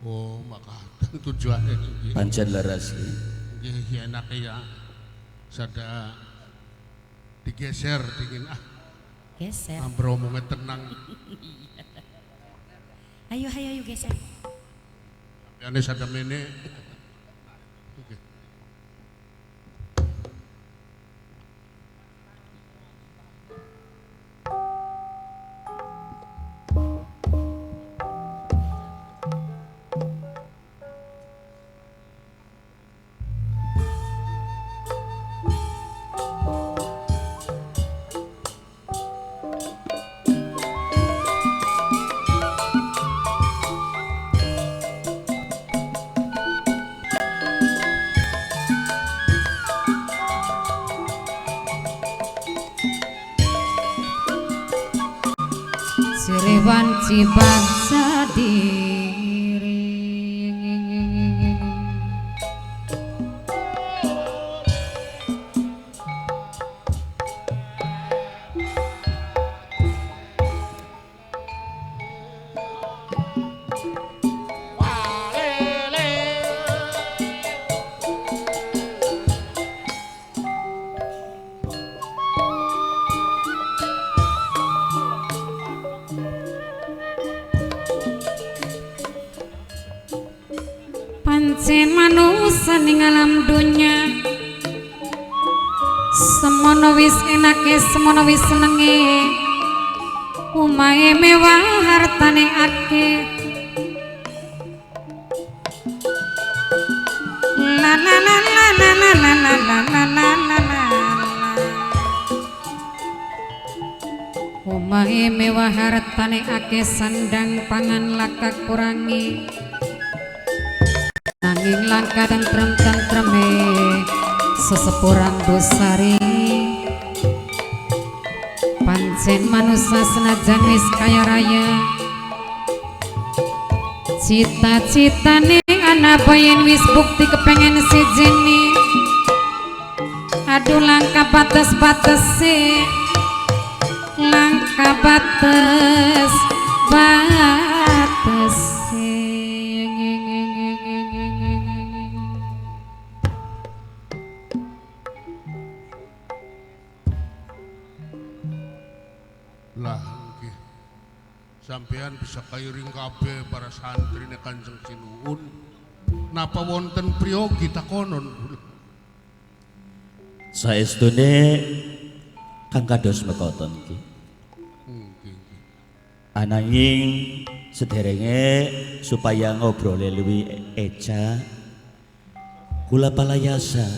Oh, maka tujuannya itu. Pancen leres. Nggih enak ya. Sada digeser dingin Geser. Ambro omongnya tenang. Ayo geser. Ane sada mene. Cirewan Cibangsa diri pancen manusa ning alam dunya semono wis enake semono wis senenge umahe mewah hartane akeh la la la la la la la la la la la la umahe mewah hartane akeh sandang pangan laka kurangi nanging langka tentrem-tentreme sesepurang dosari pancen manusia senajan wis kaya raya cita-citane anak bayin wis bukti kepengen sijini aduh langka batas-batasi langka batas-batasi Lah nggih. Sampean bisa kairing kabeh para santri ne Kanjeng Sinuhun. Napa wonten priyogi takonon? Saestune kang kados mekaten iki. Nggih. Ananging sederenge supaya ngobrol luwih eca kula palayasa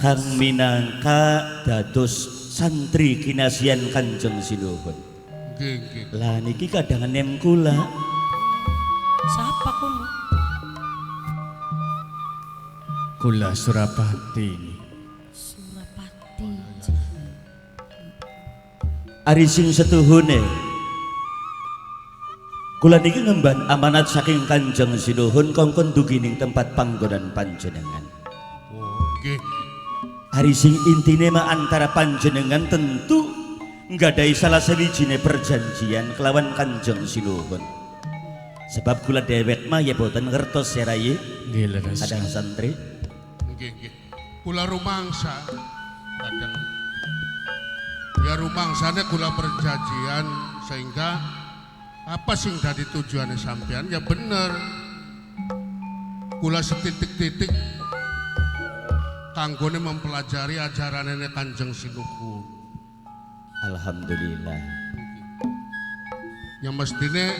kang minangka dados santri kinasian Kanjeng Sinuhun. Nggih. Lah niki kadangan nem kula. siapa kulo? Kula Surapati. Surapati. Ari sing setuhune kula niki ngemban amanat saking Kanjeng Sinuhun kongkon dugi ning tempat panggonan panjenengan. Oh, nggih. Hari sing intine mah antara panjenengan tentu nggadai salah sawijine perjanjian kelawan Kanjeng Sinuhun. Sebab kula dewek mah ya boten ngertos ya Rai. Nggih leres. Nggih. Kadang santri. Kula rumangsa kadang ya rumangsane kula perjanjian sehingga apa sing dadi tujuane sampean ya bener. Kula setitik-titik kanggone mempelajari ajaran Kanjeng Sinuhun. Alhamdulillah. Ya mestine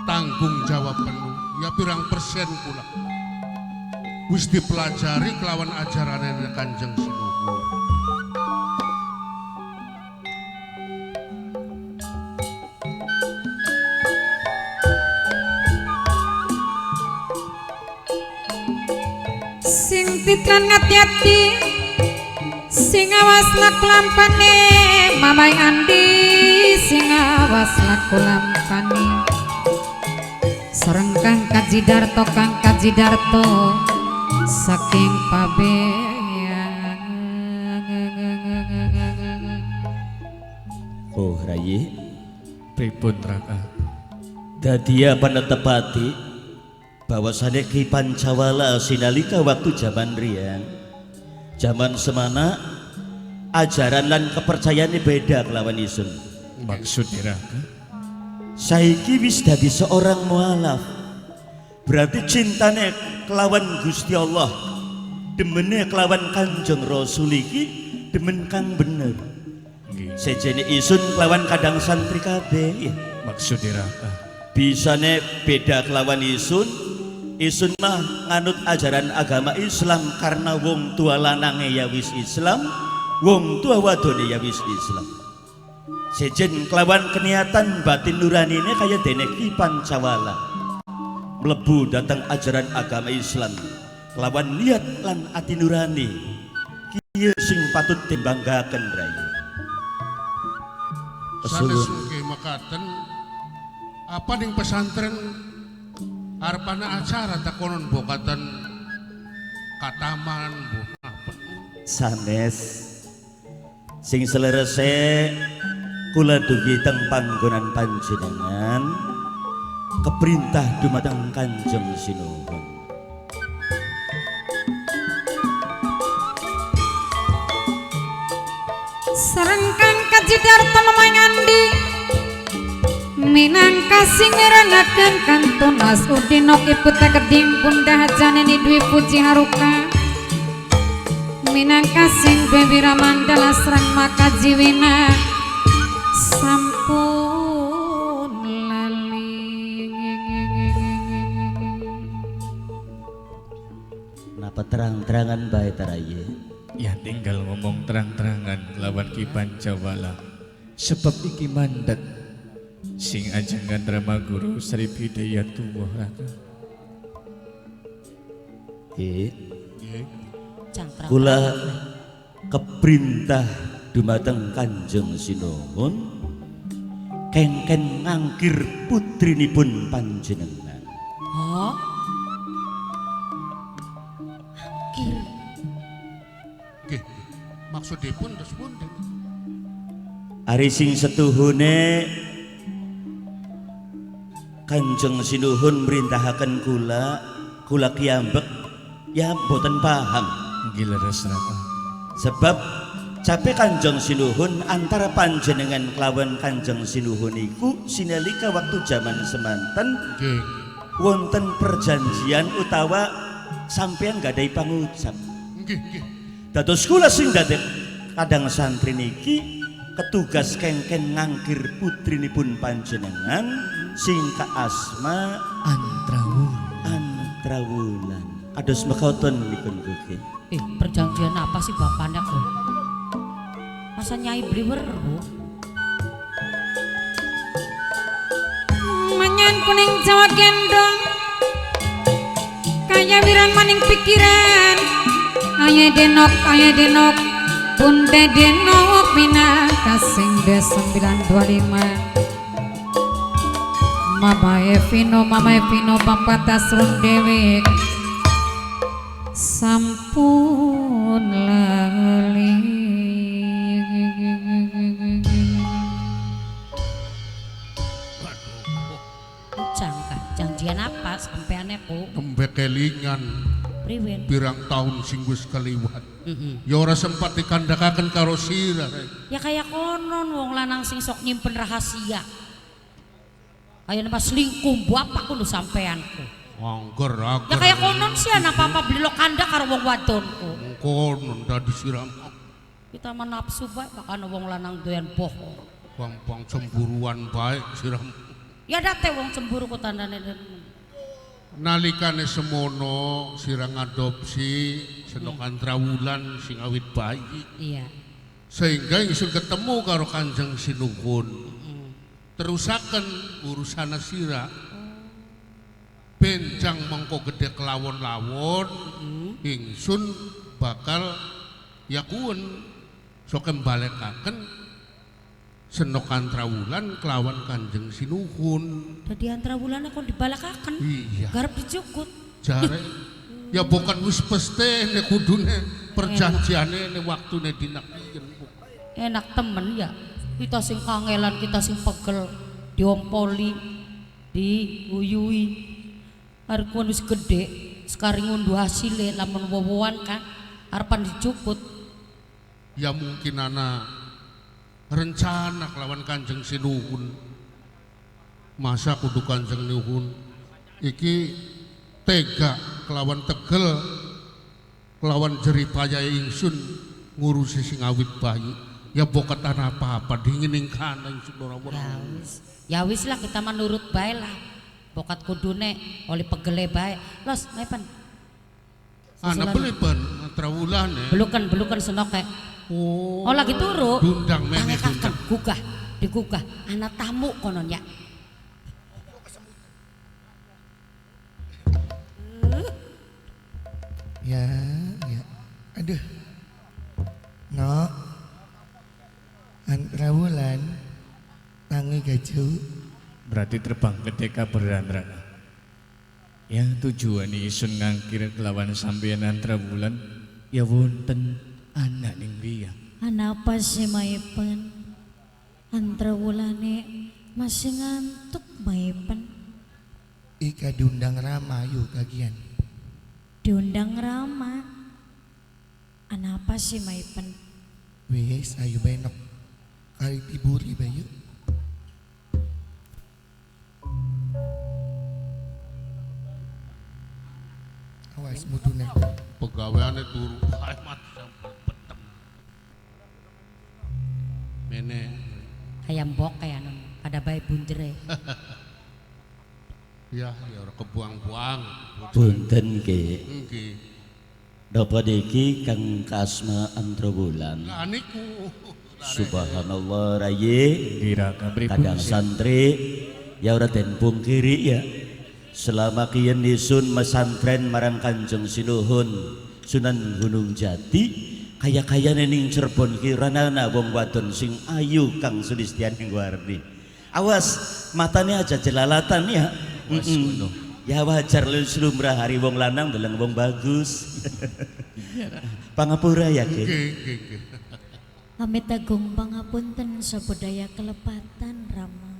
tanggung jawab penuh. Ya pirang persen kula wis dipelajari kelawan ajaran Kanjeng Sinuhun. Sing titlan ngati-ati sing awas laku lampane mamai Andi sing awas laku lampane serengkang Kaji Darto Kang Kaji Darto saking pabean. Oh Rai, Pripun Raka? Dadia panetepati bahwasane Ki Pancawala sinalika waktu zaman riyan, zaman semana ajaran lan kepercayaane beda kelawan isun. Maksud Raka? Saiki wis dadi seorang mualaf. Berarti cintane kelawan Gusti Allah, demene kelawan Kanjeng Rasul iki demen kang bener. Nggih. Sejene isun kelawan kadang santri kabeh ya. Maksud Raka? Bisane beda kelawan isun. Isun mah nganut ajaran agama Islam karena wong tua lanange ya wis Islam, wong tua wadone ya wis Islam. Sejen kelawan keniatan batin nurani ini kaya dene Ki Pancawala mlebu datang ajaran agama Islam kelawan niat lan ati nurani kieu sing patut dibanggaken rai. Sanes mengke makaten apa ning pesantren arepana acara tak konon bokatan kataman bu apa Sanes sing selerese kula dugi teng panggonan panjenengan keperintah dumateng Kanjeng Sinuhun. Serengkang kajidarta memangandi minangka sing ngerangaken kantunas udinok iputa keding pundah janeni dwi puji haruka minangka sing bewira mandala serang maka jiwina sampun lali. Napa terang-terangan bae taraye? Ya tinggal ngomong terang-terangan lawan Ki Pancawala. Sebab iki mandat sing ajengan Rama Guru Sri Bidayatullah Raka. Kula keperintah dumateng Kanjeng Sinuhun kengken ngangkir putrinipun panjenengan. Oh, kiri. nggih maksudipun terus pundi Ari sing setuhune Kanjeng Sinuhun merintahaken kula kiambek ya boten paham. Gila Raka. Sebab capek Kanjeng Sinuhun antara panjenengan kelawan Kanjeng Sinuhun iku sinalika waktu zaman semanten nggih wonten perjanjian utawa sampeyan gadai pangucap. nggih nggih Dados kula sing dadek kadang santri niki ketugas kengken ngangkir putrinipun panjenengan sing kaasma Antrawulan. Kados mekaten nikun kuki. Perjanjian apa sih bapaknya kok? Masa Nyai beli weruh? Manyan kuning Jawa gendong kaya wiran maning pikiran kaya denok bunda denok minangka sing des 925 Mama Evino pampatas rung dewek sampun lali. Jangka, janjian apa sampeane ku? kembek kelingan Priwen. pirang tahun sing wis kaliwat ya ora sempat dikandakaken karo sira Ya kayak konon wong lanang sing sok nyimpen rahasia. Kayak nama selingkuh bapak kudu sampeanku. angger Ya kayak konon sih anak papa beli lo kanda karo wong wadonku. konon dadi siram Kita mah nafsu bae makanya wong lanang doyan bohong. gampang cemburuan baik siram Ya date wong cemburu ku tandane. nalikane semono sirang adopsi Senok Antrawulan sing awit bayi Iya. sehingga isun ketemu karo Kanjeng Sinuhun terusaken urusan sira benjang mengko gede kelawon-lawon ingsun bakal yakuun sok balekaken Senok Antrawulan kelawan Kanjeng Sinuhun. Dadi Antrawulan kok dibalakaken. Iya. Garap dijukut. Jare ya bukan wis peste ne kudune perjanjiane ne waktune dinak iyen. Enak temen ya. Kita sing kangelan, kita sing pegel diompoli. diuyui arep wis gede sekarang ngunduh hasilnya lamun wowoan kan harapan dicukut Ya mungkin anak rencana kelawan Kanjeng Sinuhun. Masa kudu Kanjeng Nuhun iki tega kelawan tegel kelawan jeripaya ingsun ngurusi sing awit bayi. Ya boketan apa-apa dingin kana ingsun ora ya wis lah kita menurut bae lah bokat kudune oleh pegele bae los mepen anak beliban trawulan ya belukan senok kayak oh lagi turu dundang meneh kakak gugah digugah anak tamu konon ya ya aduh no antara bulan tangi gaju berarti terbang ke deka berandrana ya tujuan isun ngangkir kelawan sampeyan antra bulan ya wonten anak ning dia Anapa sih maipen antra wulane masih ngantuk maipen ika diundang Rama yuk kagian diundang Rama. Anapa sih maipen wes ayo benok kali tiburi bayu awas mudune pegawaiannya turu hemat sampai peteng meneh ayam boke anu ada bayi bunjere ya ora kebuang-buang Punten ke nggih dapat iki Kang Kasma Antra Bulan. lah niku Subhanallah raye kira kabri kadang santri ya ora den pungkiri ya selama kian nisun mesantren marang Kanjeng Sinuhun Sunan Gunung Jati kaya-kaya ning Cirebon kiranana wong wadon sing ayu Kang Sulistiani Wardi awas matanya aja jelalatan ya ya wajar lu lumrah hari wong lanang deleng wong bagus pangapura ya ke nggih Amit agung pangapunten sabudaya kelepatan Rama.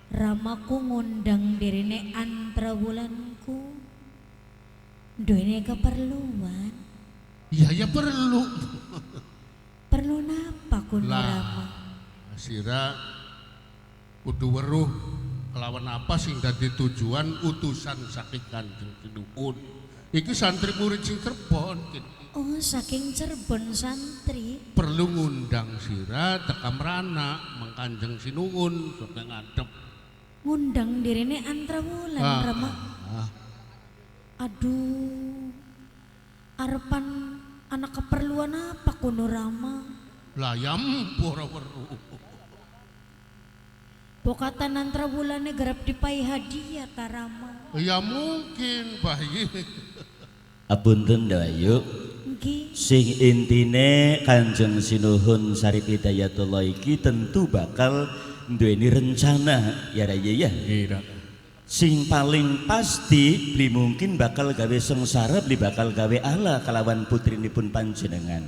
Ramaku ngundang dirine antra wulanku. Duene keperluan. ya perlu Perlu napa kuno Rama? Sira kudu weruh kelawan apa sing dadi tujuan utusan saking Kanjeng Sinuhun. Iki santri murid sing Cirebon Oh saking Cirebon santri. perlu ngundang sira teka merana mang Kanjeng Sinuhun sok ngadep. Ngundang dirine antra wulan Rama. Aduh. Arepan anak keperluan apa kuno Rama? Layam ora weruh. Bokatan antra wulane garap dipai hadiah ta Rama. Ya mungkin bayi. Apunten dayu Nggih. sing intine Kanjeng Sinuhun Sarip Hidayatullah iki tentu bakal duweni rencana ya raya ya kira sing paling pasti beli mungkin bakal gawe sengsara beli bakal gawe ala kalawan putrinipun panjenengan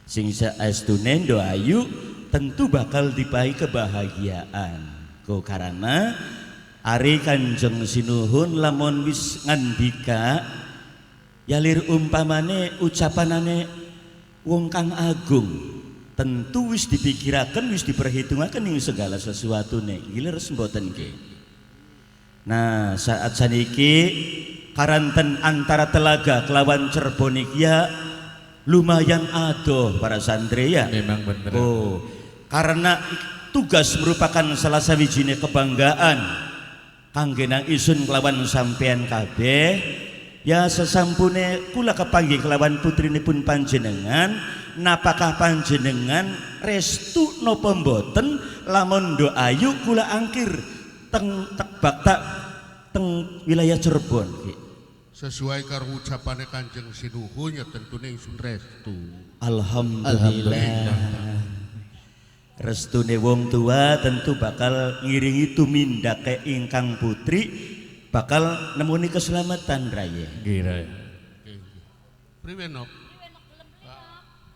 sing saestune doayu tentu bakal dipahi kebahagiaan kok karena ari Kanjeng Sinuhun lamun wis ngandika yalir umpamane ucapanane wong kang agung tentu wis dipikiraken wis diperhitungaken ing segala sesuatune gilir mboten nggih. Nah saat saniki karanten antara Telaga kelawan Cirebon iki ya lumayan adoh para santri ya. memang bener Oh, karena tugas merupakan salah sawijine kebanggaan kangge nang isun kelawan sampean kabeh. Ya sesampune kula kepanggih kelawan putrinipun panjenengan napakah panjenengan restu napa mboten lamun doayu kula angkir teng bakta teng wilayah Cirebon nggih. Sesuai karo ucapane Kanjeng Sinuhun ya tentune ingsun restu. Alhamdulillah. Restune wong tua tentu bakal ngiringi tumindake ingkang putri bakal nemuni keselamatan raya. kira Priwe nok?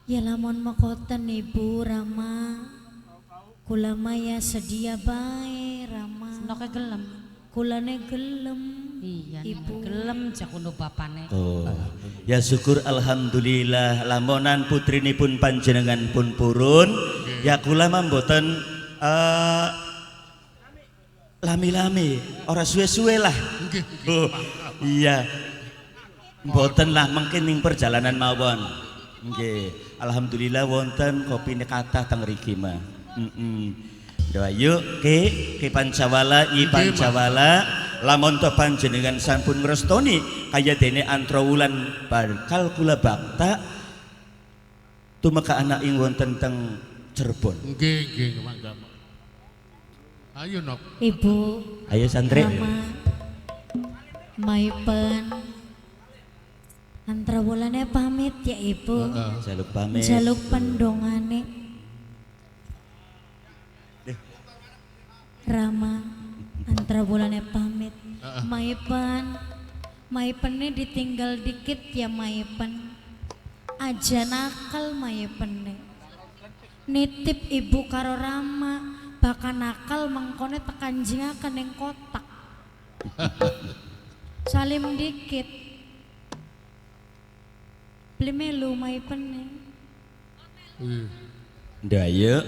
Ya lamun makoten Ibu Rama. Kula maya sedia bae Rama. Senoke gelem. Kulane gelem. Iya, Ibu. gelem cak undo bapane. Oh, ya syukur alhamdulillah lamonan putrinipun panjenengan pun purun. Ya kula mah mboten lami-lami, ora suwe-suwe lah. Nggih. Oh, iya. Mboten lah mungkin ning perjalanan mawon. Nggih, alhamdulillah wonten kopine kathah teng mriki mah. Doa yuk ke Pancawala Nyi Pancawala lamun to panjenengan sampun ngrestoni kaya dene Antara Wulan bakal kula bakta tumeka anak ing wonten teng Cirebon. Nggih, mangga. Ayo nok. Ibu. Ayo santri. Rama. Maipen. Antara Wulane pamit ya Ibu. Jaluk pamit. Jaluk pendongane. Rama, Antara Wulane pamit. Maipene ditinggal dikit ya Maipen. Aja nakal Maipene. Nitip ibu karo Rama, bakal nakal mengkone tekan jingakan yang kotak. Salim dikit. Beli melu Maipene. Dayo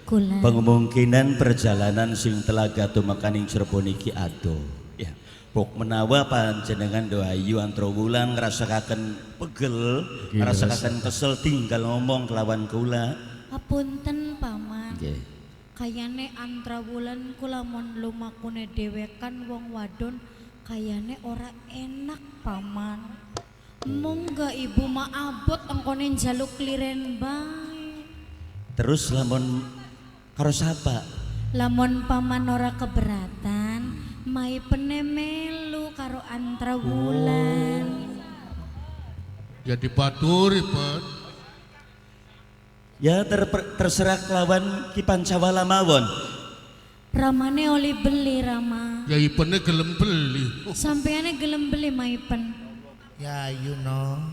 Kula. pemungkinan perjalanan sing telaga tumekaning Cirebon iki ado. Ya, pok menawa panjenengan Doayu Antara Wulan ngrasakaken pegel, ngrasakaken kesel tinggal ngomong kelawan kula. Apunten paman. Nggih. Kayane Antara Wulan kula mon lumakune dhewekan wong wadon kayane ora enak paman. Monggo ibu maabot engkone njaluk kliren bae. Terus lamun karo sapa? Lamun paman ora keberatan, Maipene melu karo Antara Wulan. Jadi batur ipun. Ya terserah kelawan Ki Pancawala mawon. Ramane oli beli Rama. Ya ipene gelem beli. Sampeane gelem beli Maipen. Ya you know.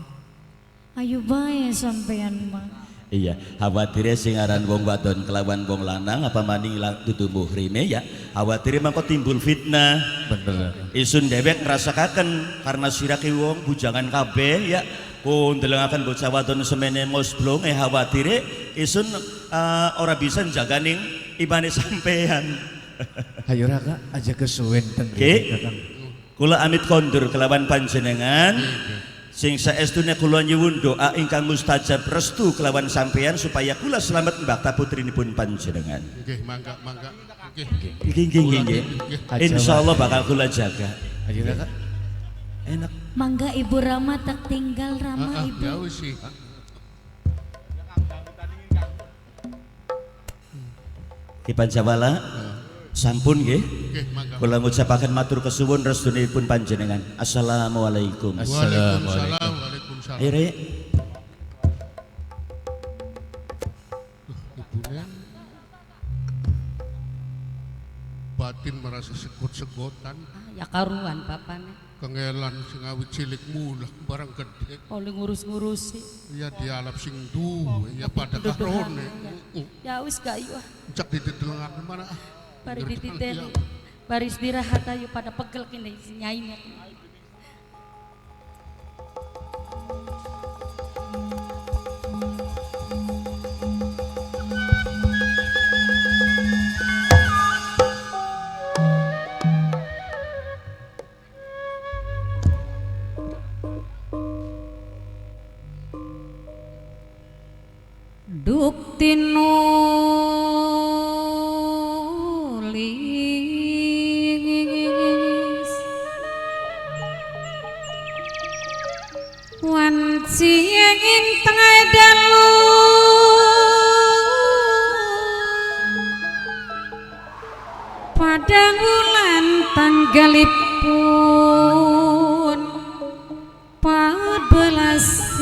Ayo bae sampean mah. Iya, khawatirnya sing aran wong wadon kelawan wong lanang apa maning dudu muhrime ya. Khawatirnya mangko timbul fitnah. Bener. Isun dewek ngrasakaken karena sirake wong bujangan kabeh ya. Ndelengaken bocah wadon semene mosblong khawatire isun ora bisa njaganing imane sampean. Ayo Raka aja kesuwen ten Ki, Kakang. kula amit kondur kelawan panjenengan. Sing saestune kula nyuwun doa ingkang mustajab restu kelawan sampeyan supaya kula selamat mbakta putrinipun panjenengan. Nggih, mangga. Nggih. Nggih. Insyaallah bakal kula jaga. Ayo Raka. Enak. Mangga Ibu Rama tak tinggal Rama Ibu. Ya wis sih. Ki Pancawala sampun nggih. Nggih, mangga. Kula ngucapaken matur kesuwun restunipun panjenengan. Assalamualaikum. Waalaikumsalam. Waalaikumsalam. Ayo Rek. Ibune batin merasa sekut-sekutan, Ya karuan bapane. kengelan sing awit cilik mulah barang gede. Oleh ngurus-ngurusi. Ya dialap sing duwe ya pada karone. Ya wis gak yuk. Cak ditelengaken mana? Bari dititen. Bari istirahat ayo pada pegel kene nyai. Dukti nulis wanci ing tengah dalu padang wulan tanggalipun 14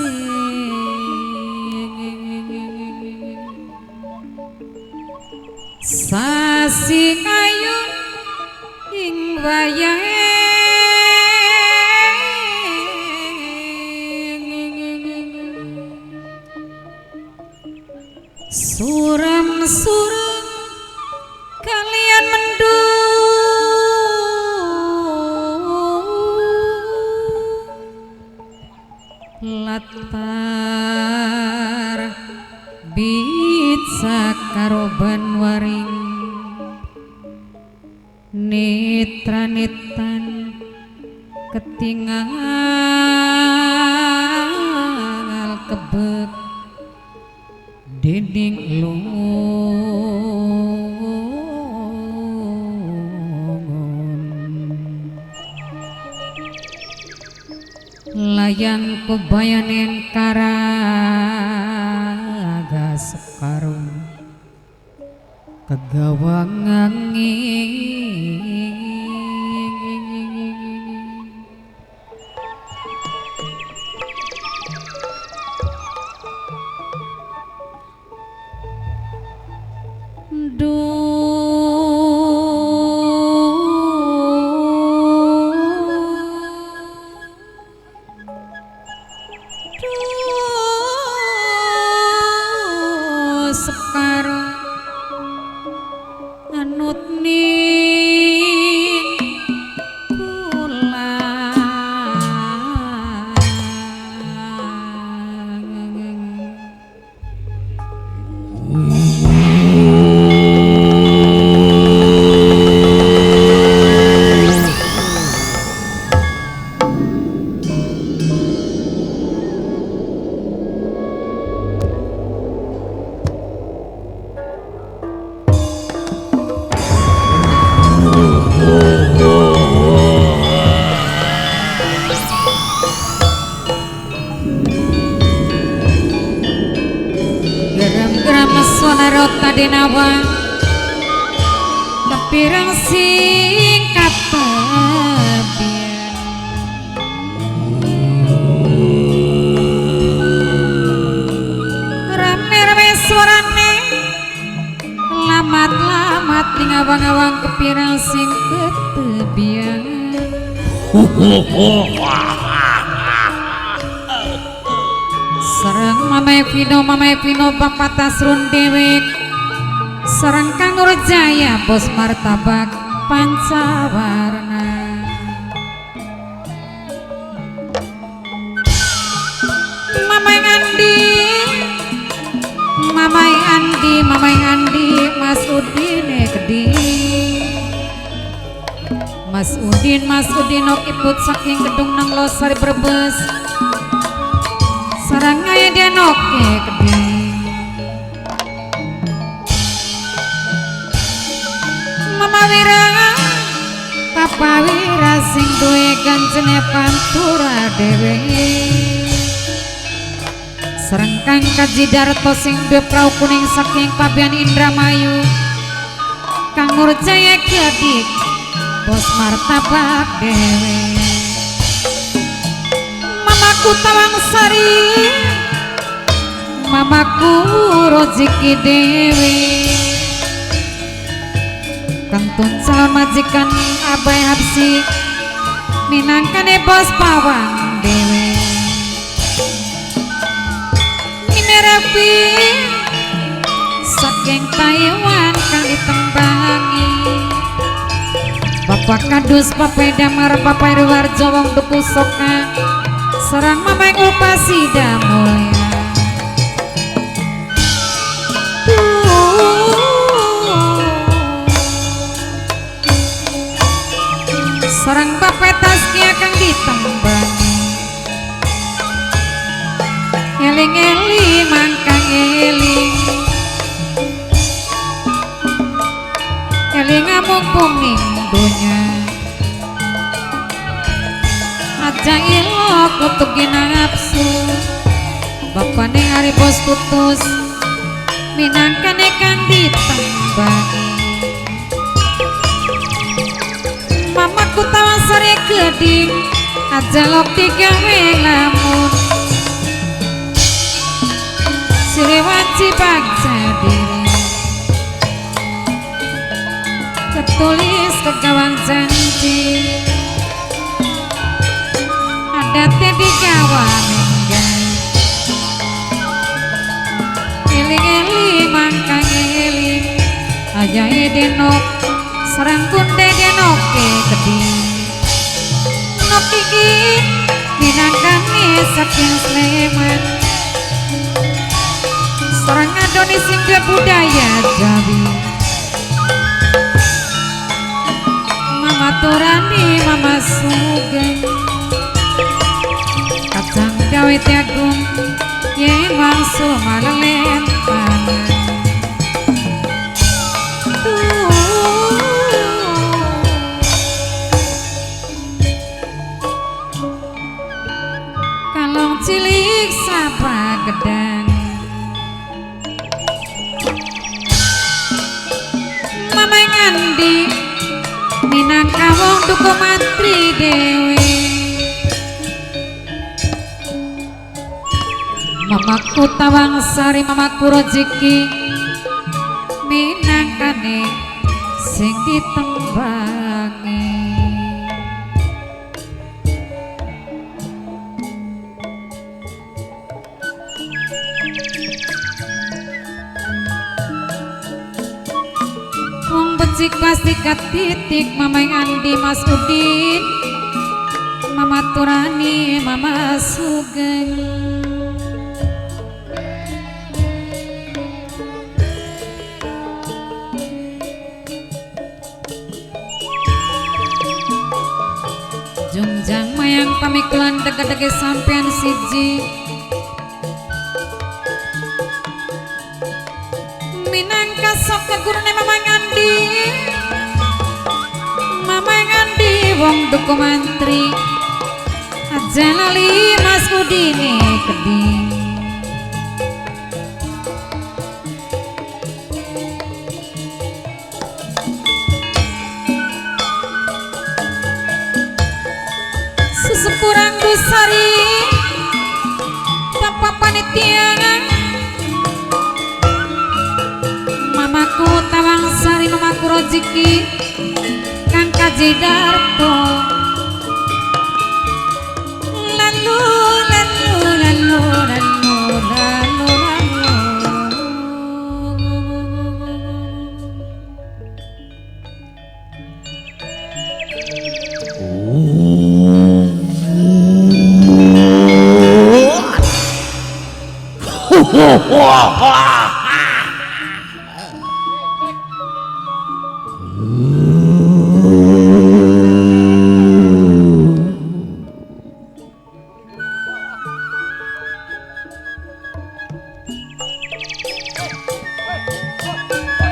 sasi ayu ing wayahe suram-suram aroban waring netra-netan ketinggal kebek dinding longon layang kebayanen karaga sekarung kegawang angin sekarang anut ning kula geram-geram suara rota denawa kepirang singkat tebian rame-rame suarane lamat-lamat ning awang-awang kepirang sing ketebian sareng Mama Vino Bapak Tasrun Dewek sareng Kang Nurjaya Bos Martabak Pancawarna Mamai Andi Mas Udin Gedi Mas Udin ok iput saking gedung nang Losari Brebes sarang aya denoke gede Mama Wira Papa Wira sing duwe gancene pantura dewe sareng Kang Kaji Darto sing duwe prau kuning saking Pabian Indramayu Kang Nurjaya Kiadik Bos Martabak dewe Mamaku Tawang Sari Mamaku Roziki Dewi Kantun calon majikan Abai Habsi minangkane Bos Pawang Dewi Minerapi saking Taiwan kang ditembangi Bapak Kadus Papai Damar Papai Ruwarjo wong Duku Soka sarang Mama Upasida Mulya sarang Bapak Taskia kang ditembangi eling-eling mangkang eling ngamumpung ning donya aja ilo kutuki nafsu bapane hari Bos Tutus minangkane kang ditembangi Mamaku Tawang Sari Geding aja lok digawe lamun Sriwanci bangsa diri ketulis kegawang janji adatnya digawa menggai eling-eling mangkang eling ajai denok sareng kunde denoke gede nok iki minangkane saking Sleman Sareng ngadoni sing duwe budaya Jawi. Mama Turani, Mama Sugeng, kacang gawe tiagung yen wangsul malelepan. Kalong cilik sapa gedang, mama ngandi minangka wong duku mantri dewe. Mamaku Tawang Sari, mamaku Rejeki, minangkane sing ditembangi. Wong becik pasti titik, mama Andi, Mas Udin, mama Turani, mama Sugeng. Jungjang mayang pamikulan dege-dege sampean siji, minangka sok kegurune mama Ngandi, mama Ngandi wong duku mantri, aja lali Mas Udine keding. Kurang dusari Bapak panitia, mamaku Tawang Sari, mamaku Rejeki, Kang Kaji Darto. Lalu lalu lalu lalu lalu lalu.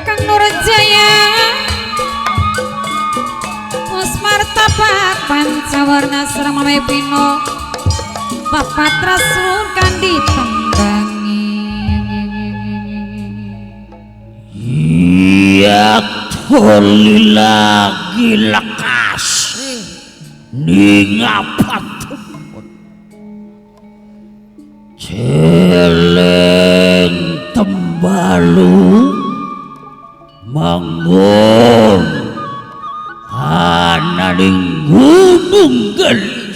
Kang Nurjaya, Mus Martabak Pancawarna sareng Mame Pino, Bapak Trasul kan ditembangi. Ya toli lagi lekas ningapatun celeng tembalu manggon ananing gunung gelis.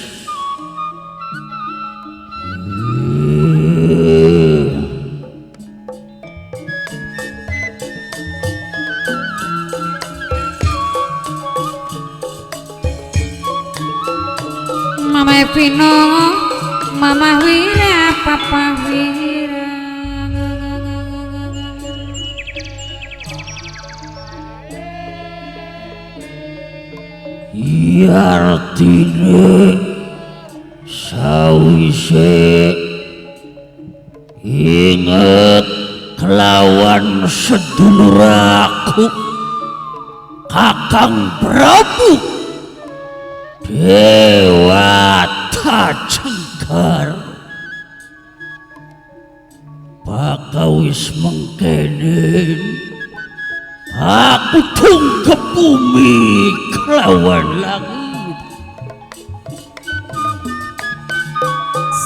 Mama Pino, Mama Wira, Papa Wira. Artine sawise inget kelawan sedulur aku Kakang Prabu Dewata Cengkar, pakawis mengkene aku tungkep bumi kelawan langit.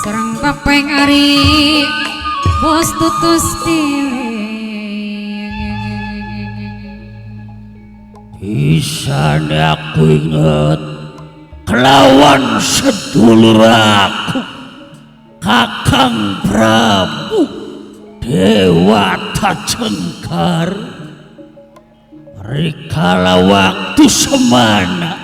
Serang papeng ari bos tutus dewe. Pisane aku inget kelawan sedulur aku Kakang Prabu Dewata Cengkar, rikala waktu semana